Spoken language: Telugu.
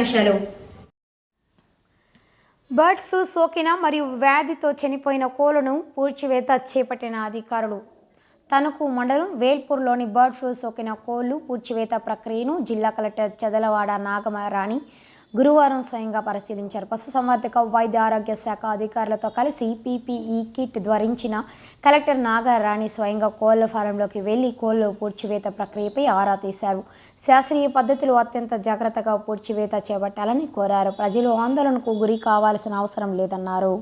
ముఖ్యాంశాలు. బర్డ్ ఫ్లూ సోకిన మరియు వ్యాధితో చనిపోయిన కోళ్లను పూడ్చివేత చేపట్టిన అధికారులు. తణుకు మండలం వేల్పూర్లోని బర్డ్ ఫ్లూ సోకిన కోళ్లు పూడ్చివేత ప్రక్రియను జిల్లా కలెక్టర్ చదలవాడ నాగమరాణి గురువారం స్వయంగా పరిశీలించారు. పశుసంవర్ధక వైద్య ఆరోగ్య శాఖ అధికారులతో కలిసి పీపీఈ కిట్ ధరించిన కలెక్టర్ నాగరాణి స్వయంగా కోళ్ల ఫారంలోకి వెళ్లి కోళ్ల పూడ్చివేత ప్రక్రియపై ఆరా తీశారు. శాస్త్రీయ పద్ధతిలో అత్యంత జాగ్రత్తగా పూడ్చివేత చేపట్టాలని కోరారు. ప్రజలు ఆందోళనకు గురి కావాల్సిన అవసరం లేదన్నారు.